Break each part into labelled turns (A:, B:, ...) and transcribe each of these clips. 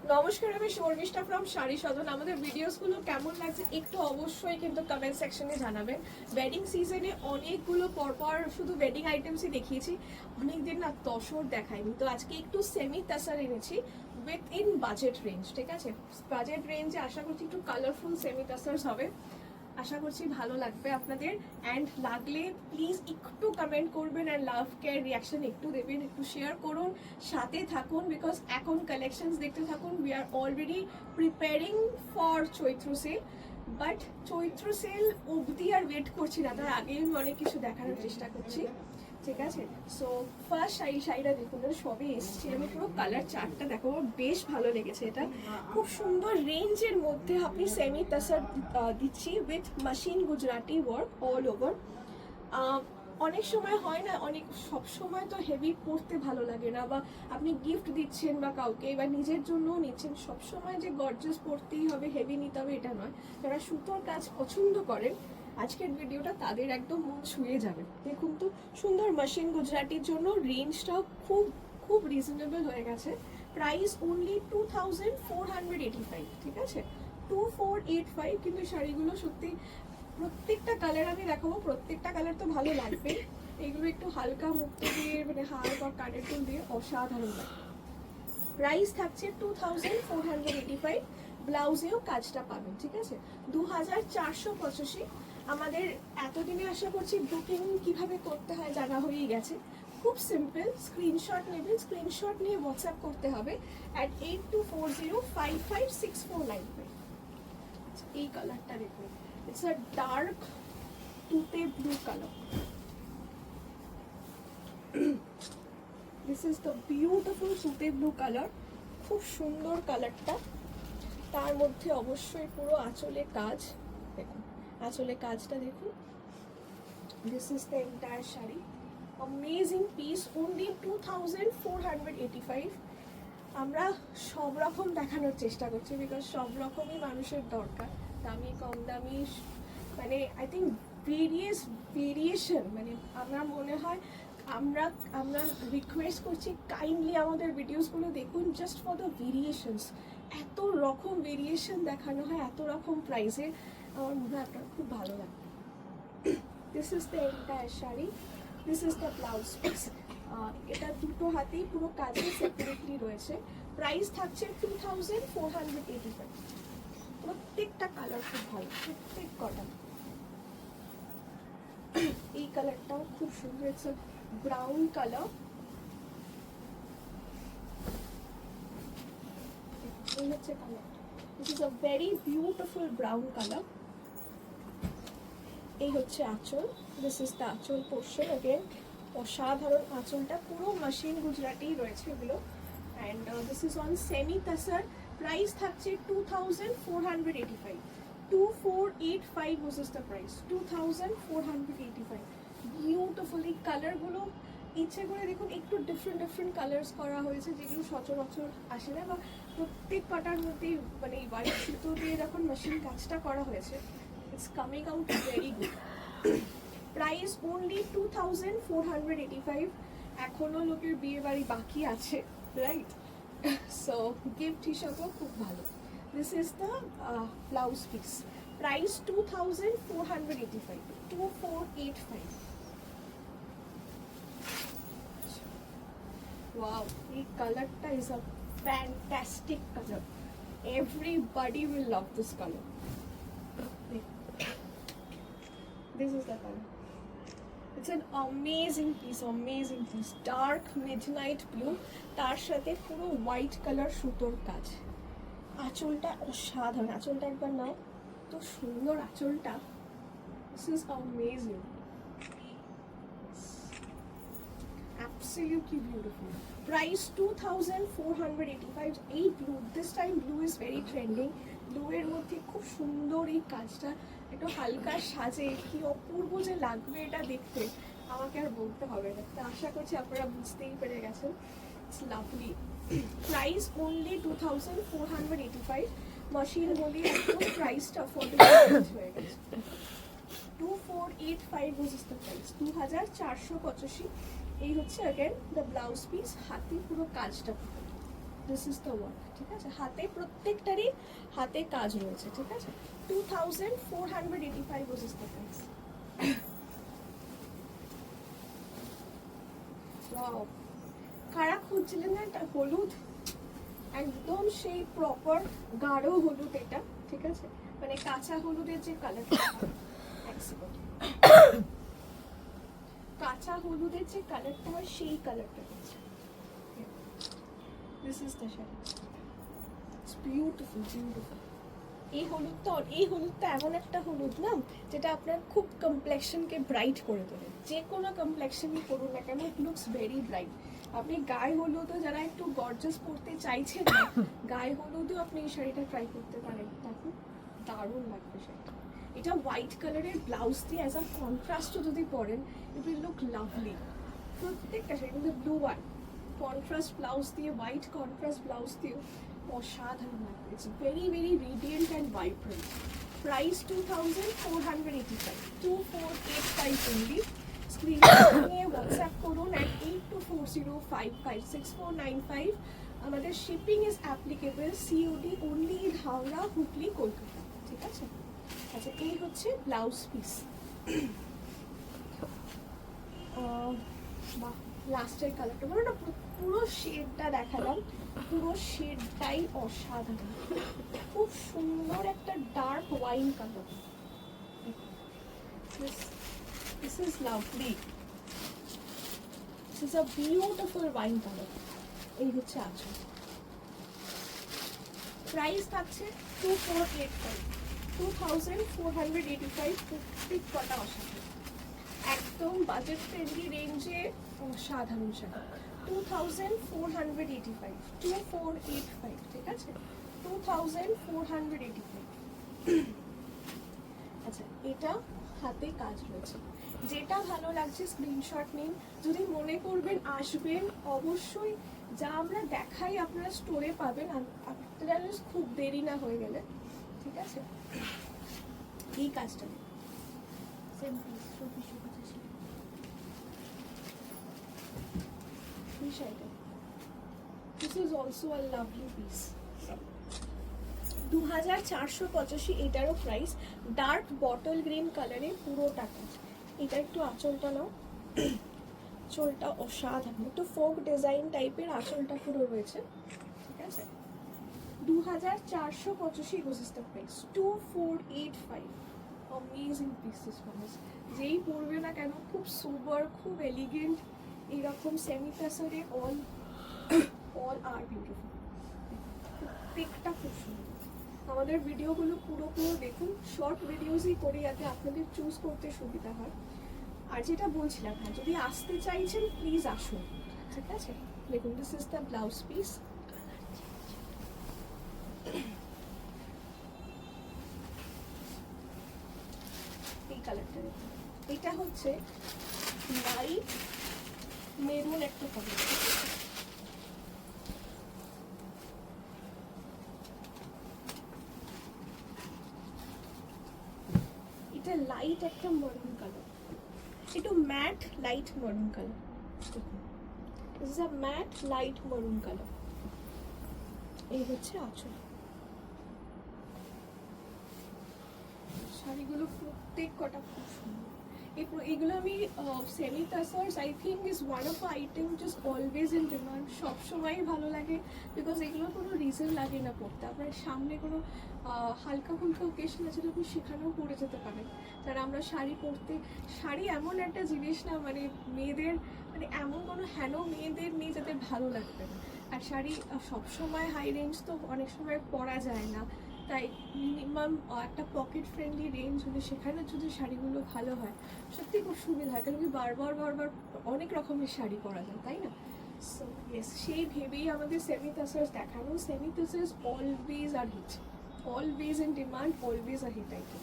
A: নমস্কার, আমি শর্মিষ্ঠা ফ্রম শাড়ি সদন। আমাদের ভিডিওসগুলো কেমন লাগছে একটু অবশ্যই কিন্তু কমেন্ট সেকশনে জানাবেন। ওয়েডিং সিজনে অনেকগুলো পরপর শুধু ওয়েডিং আইটেমসই দেখিয়েছি, অনেকদিন না তসর দেখাইনি, তো আজকে একটু সেমি তাসার এনেছি উইথ ইন বাজেট রেঞ্জ। ঠিক আছে, বাজেট রেঞ্জে আশা করছি একটু কালারফুল সেমি তাসার্স হবে, আশা করছি ভালো লাগবে আপনাদের। অ্যান্ড লাগলে প্লিজ একটু কমেন্ট করবেন অ্যান্ড লাভ কেয়ার রিয়াকশন একটু দেবেন, একটু শেয়ার করুন, সাথে থাকুন, বিকজ এখন কালেকশনস দেখতে থাকুন। We are already preparing for Chaitra sale, but Chaitra sale অবধি আর ওয়েট করছি না, তার আগেই আমি অনেক কিছু দেখানোর চেষ্টা করছি। ঠিক আছে, সো ফার্স্ট শাড়িটা দেখুন, সবই এসছে। আমি পুরো কালার চার্টটা দেখো, বেশ ভালো লেগেছে। এটা খুব সুন্দর রেঞ্জের মধ্যে আপনি সেমি তাসার দিচ্ছি with machine Gujarati work all over. অনেক সময় হয় না, অনেক সব সময় তো হেভি পরতে ভালো লাগে না, বা আপনি গিফট দিচ্ছেন বা কাউকে বা নিজের জন্যও নিচ্ছেন, সব সময় যে গর্জাস পরতেই হবে, হেভি নিতে হবে এটা নয়। যারা সুতোর কাজ পছন্দ করেন, আজকের ভিডিওটা তাদের একদম মন ছুঁয়ে যাবে। দেখুন তো সুন্দর মাশিন গুজরাটির জন্য রেঞ্জটাও খুব খুব রিজনেবল হয়ে গেছে। Price only 2485। ঠিক আছে, 2485। কিন্তু শাড়িগুলো সত্যি প্রত্যেকটা কালার আমি দেখাবো, প্রত্যেকটা কালার তো ভালো লাগবে। এগুলো একটু হালকা মুক্ত দিয়ে মানে হার বা কানের ফুল দিয়ে অসাধারণ লাগে। প্রাইস থাকছে 2485। ব্লাউজেও কাজটা পাবেন। ঠিক আছে, 2485। আমাদের এতদিনে আশা করছি বুকিং কিভাবে করতে হয় জানা হয়েই গেছে। খুব সিম্পল, স্ক্রিনশট নেবেন, স্ক্রিনশট নিয়ে হোয়াটসঅ্যাপ করতে হবে অ্যাট 8240556495। এই কালারটা দেখুন, ইটস আ ডার্ক তুতে blue colour. This is the beautiful তুতে ব্লু কালার, খুব সুন্দর কালারটা। তার মধ্যে অবশ্যই পুরো আঁচলে কাজ দেখুন, আঁচলে কাজটা দেখুন। This is the entire sari, amazing piece, only 2485। আমরা সব রকম দেখানোর চেষ্টা করছি, বিকজ সব রকমই মানুষের দরকার, দামি কম দামি, মানে আই থিঙ্ক ভেরিয়েশন, মানে আমার মনে হয় আমরা আমরা রিকোয়েস্ট করছি কাইন্ডলি আমাদের ভিডিওসগুলো দেখুন, জাস্ট ফর দ্য ভেরিয়েশনস। এত রকম ভেরিয়েশন দেখানো হয় এত রকম প্রাইসে, আমার মনে হয় আপনার খুব ভালো লাগবে। This is the entire sari, this is the blouse piece. এটা দুটো হাতেই পুরো কাজে সেপারেটলি রয়েছে। প্রাইস থাকছে 2485। প্রত্যেকটা কালার খুব ভালো, প্রত্যেক কটা। এই কালারটাও খুব সুন্দর, ইটস আ ব্রাউন কালার। এই হচ্ছে কালারটা, this is a very beautiful brown colour. এই হচ্ছে আঁচল, দিস ইজ দ্য আঁচল পোর্শন। अगेन অসাধারণ আঁচলটা, পুরো মাশিন গুজরাটি রয়েছে এগুলো। And this is on semi তাসার। Price থাকছে 2485। 2485 this is the price, 2485। Beautifully কালারগুলো ইচ্ছে করে দেখুন, একটু ডিফারেন্ট ডিফারেন্ট কালার্স করা হয়েছে, যেগুলো সচরাচর আসে না, বা প্রত্যেক পাটার মধ্যেই মানে হোয়াইট সুতো দিয়ে যখন মেশিন কাজটা করা হয়েছে, it's coming out very good. Price only 2485. এখনো লোকের বিয়ে বাড়ি বাকি আছে, রাইট? সো গিফট হিসাবেও খুব ভালো। This is the blouse piece. Price 2485। 2485। Wow, এই কালারটা is a fantastic colour, everybody will love this colour. This is the color. It's an amazing piece, amazing piece. Dark midnight blue, তার সাথে পুরো white colour সুতোর কাজ। আঁচলটা অসাধারণ, আঁচলটা একবার নাও, তো সুন্দর আঁচলটা। This is amazing, absolutely beautiful. Price 2485. এই blue, this time blue is very trending. Blue এর মধ্যে খুব সুন্দর এই কাজটা, একটু হালকা সাজে কি অপূর্ব যে লাগবে এটা দেখতে, আমাকে আর বলতে হবে না। তো আশা করছি আপনারা বুঝতেই পেরে গেছেন, ইটস লাভলি। Price only 2485। মাশিন বলি একদম প্রাইসটা অ্যাফোর্ডেবল হয়ে গেছে। 2485 দিস ইজ দ্য প্রাইস, 2485। এই হচ্ছে अगेन দ্য ব্লাউজ পিস, হাতে পুরো কাজটা। দিস ইজ দ্য ওয়ার্ক, ঠিক আছে? হাতে প্রত্যেকটারই হাতে কাজ রয়েছে, ঠিক আছে? 2485 was the price. ওয়াও, কারা খুঁজছিলেন না এটা হলুদ, একদম সেই প্রপার গাঢ় হলুদ এটা, ঠিক আছে? মানে কাঁচা হলুদের যে কালারটা, কাঁচা হলুদের যে কালারটা হয় সেই কালারটা হচ্ছে। This is the sari, it's beautiful beautiful. এই হলুদটা এমন একটা হলুদ না যেটা আপনার খুব কমপ্লেক্সনকে ব্রাইট করে তোলে। যে কোনো কমপ্লেক্সনই করুন না কেন, ইট লুকস ভেরি ব্রাইট। আপনি গায়ে হলুদও যারা একটু গর্জাস পরতে চাইছেন না, গায়ে হলুদও আপনি এই শাড়িটা ট্রাই করতে পারেন, দেখুন দারুণ লাগবে শাড়িটা। এটা হোয়াইট কালারের ব্লাউজ দিয়ে অ্যাজ আ কন্ট্রাস্টও যদি পরেন, ইট উইল লুক লাভলি। প্রত্যেকটা শাড়ি কিন্তু ব্লু ওয়ান কন্ট্রাস্ট ব্লাউজ দিয়ে, হোয়াইট কন্ট্রাস্ট ব্লাউজ দিয়ে অসাধারণ লাগবে। It's very very radiant and vibrant. Price 2485, 2485 only. Screenshot নিয়ে হোয়াটসঅ্যাপ করুন অ্যাট 8240556495। আমাদের shipping is applicable, COD only in Howrah, Hooghly, Kolkata, ঠিক আছে? আচ্ছা, এই হচ্ছে ব্লাউজ পিস। বাহ, লাস্টের কালারটা বলো না, পুরো শেডটা দেখালাম, পুরো শেডটাই অসাধারণ, খুব সুন্দর একটা dark wine colour. This is lovely. This is a beautiful wine color. এই হচ্ছে আঁচল। প্রাইস থাকছে 2485, 2485। প্রত্যেক কটা অসাধারণ, একদম বাজেট ফ্রেন্ডলি রেঞ্জে অসাধারণ শাড়ি। 2485, 2485, ঠিক আছে? 2485। আচ্ছা, এটা হাতে কাজ রয়েছে, যেটা ভালো লাগছে স্ক্রিনশট নিন। যদি মনে করবেন আসবেন, অবশ্যই যা আমরা দেখাই আপনারা স্টোরে পাবেন, আপনারা খুব দেরি না হয়ে গেলে, ঠিক আছে? এই কাজটা This is also a lovely piece. 2485 এটারও প্রাইস। ডার্ক বটল গ্রিন কালারে পুরোটা কাজ। এটা একটু আঁচলটা নাও, আঁচলটা অসাধারণ, একটু ফোক ডিজাইন টাইপের আঁচলটা পুরো রয়েছে, ঠিক আছে? 2485 was the price. 2485, amazing pieces from us. যেই পরবে না কেন খুব সোবার, খুব এলিগেন্ট, এইরকম সেমি প্যাসারে অল আর বিউটিফুল, প্রত্যেকটা খুব সুন্দর। আমাদের ভিডিওগুলো পুরো দেখুন, শর্ট ভিডিওসই করি যাতে আপনাদের চুজ করতে সুবিধা হয়। আর যেটা বলছিলাম, হ্যাঁ, যদি আসতে চাইছেন প্লিজ আসুন, ঠিক আছে? দেখুন, this is the blouse piece. এই কালারটা দেখুন, এটা হচ্ছে লাইট মেরুন একটা কালার, এটা লাইট একটা মারুন কালার, একটু matte light maroon colour. This is a matte light maroon colour. এই হচ্ছে আঁচল। শাড়িগুলো প্রত্যেক কটা খুব সুন্দর। এগুলো আমি semi tussars I think is one of item just always in demand, সবসময়ই ভালো লাগে, বিকজ এগুলো কোনো রিজন লাগে না পড়তে। আপনার সামনে কোনো হালকা ফুলকা ওকেশন আছে, আপনি সেখানেও পরে যেতে পারেন। যারা আমরা শাড়ি পরতে, শাড়ি এমন একটা জিনিস না, মানে মেয়েদের, মানে এমন কোনো মেয়েদের নেই যাদের ভালো লাগবে না। আর শাড়ি সবসময় হাই রেঞ্জ তো অনেক সময় পরা যায় না, তাই মিনিমাম একটা পকেট ফ্রেন্ডলি রেঞ্জ হলে সেখানে যদি শাড়িগুলো ভালো হয় সত্যি খুব সুবিধা হয়, কারণ কি বারবার অনেক রকমের শাড়ি পরা যায়, তাই না? সো ইয়েস, সেই ভেবেই আমাদের সেমি টাসার্স দেখানো। Semi tussars always are hit, always in demand, always are hit item.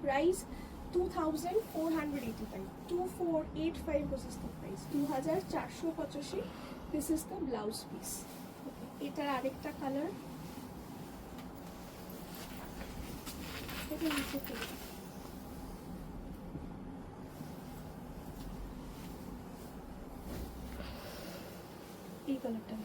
A: Price 2485, 2485 was the price. 2485, this is the blouse piece. এটার আরেকটা কালার, এই কালারটা,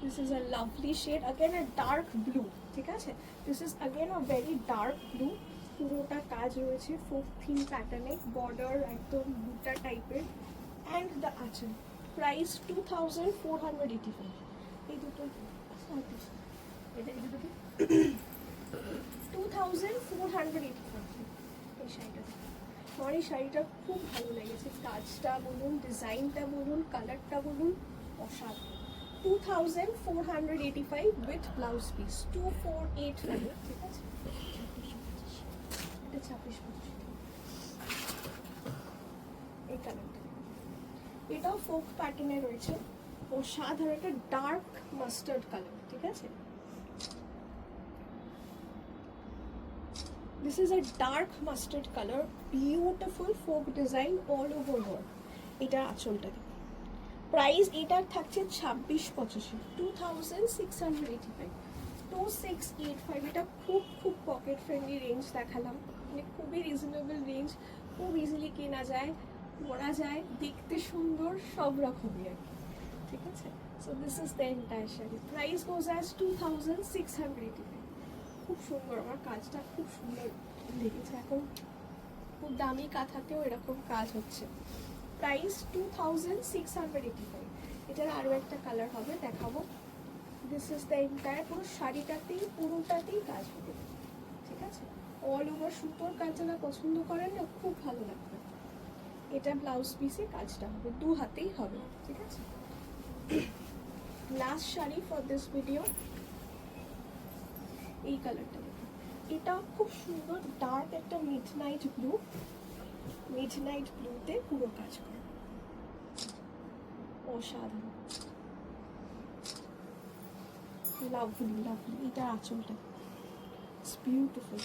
A: this is a lovely shade, again a dark blue, ঠিক আছে, this is again a very dark blue, পুরোটা কাজ রয়েছে folk theme প্যাটার্নে, বর্ডার একদম বুটা টাইপের, অ্যান্ড দ্য আঁচল, প্রাইস 2485। এই দুটো এটা এই দুটো 2485। এই শাড়িটা আমার এই শাড়িটা খুব ভালো লেগেছে, কাজটা বলুন, ডিজাইনটা বলুন, কালারটা বলুন, অসাধারণ। 2485 উইথ ব্লাউজ পিস, 2485, ঠিক আছে, এটা 26 এই কালারটা, এটাও ফোক প্যাটার্নে রয়েছে, অসাধারণ একটা ডার্ক মাস্টার্ড কালার, ঠিক আছে, this is a dark mustard color, beautiful folk design all over work, এটা আঁচলটা, প্রাইস এটার থাকছে 2685, 2685, 2685। এটা খুব খুব পকেট ফ্রেন্ডলি রেঞ্জ দেখালাম, মানে খুবই রিজনেবল রেঞ্জ, খুব ইজিলি কেনা যায়, পরা যায়, দেখতে সুন্দর, সব রকমই আর কি, ঠিক আছে। So this is the entire sari, price goes as 2685। খুব সুন্দর, আমার কাজটা খুব সুন্দর লেগেছে, এখন খুব দামি কাঁথাতেও এরকম কাজ হচ্ছে, প্রাইস 2685। এটার আরও একটা কালার হবে, দেখাবো, দিস ইজ দ্য এন্টায়ার, পুরো শাড়িটাতেই পুরোটাতেই কাজ হবে, ঠিক আছে, অল ওভার সুতোর কাজ যারা পছন্দ করেন না, খুব ভালো লাগবে। এটা ব্লাউজ পিসে কাজটা হবে, দু হাতেই হবে, ঠিক আছে। Last sari for this video, এই কালারটা দেখুন, এটা খুব সুন্দর ডার্ক একটা মিডনাইট ব্লু, মিডনাইট ব্লুতে পুরো কাজ করে, অসাধারণ, লাভলি লাভলি। এটা আঁচলটা, ইটস বিউটিফুল,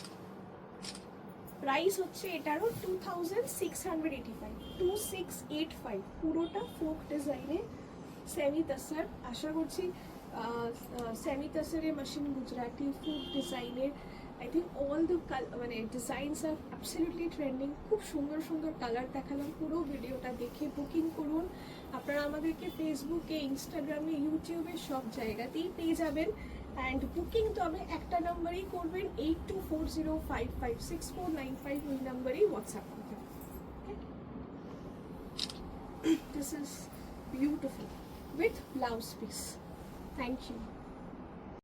A: প্রাইস হচ্ছে এটারও 2685, 2685, পুরোটা ফোক ডিজাইনে, সেমি তাসার, আশা করছি সেমি তাসারে মাশিন গুজরাটি ফুড ডিজাইনের, আই থিঙ্ক অল দ্য মানে ডিজাইনস আর অ্যাবসলিউটলি ট্রেন্ডিং, খুব সুন্দর সুন্দর কালার দেখালাম, পুরো ভিডিওটা দেখে বুকিং করুন। আপনারা আমাদেরকে ফেসবুকে, ইনস্টাগ্রামে, ইউটিউবে সব জায়গাতেই পেয়ে যাবেন, অ্যান্ড বুকিং তো আমি একটা নাম্বারেই করবেন, 8240556495, ওই নাম্বারেই হোয়াটসঅ্যাপ করবেন। This is beautiful with blouse piece, thank you.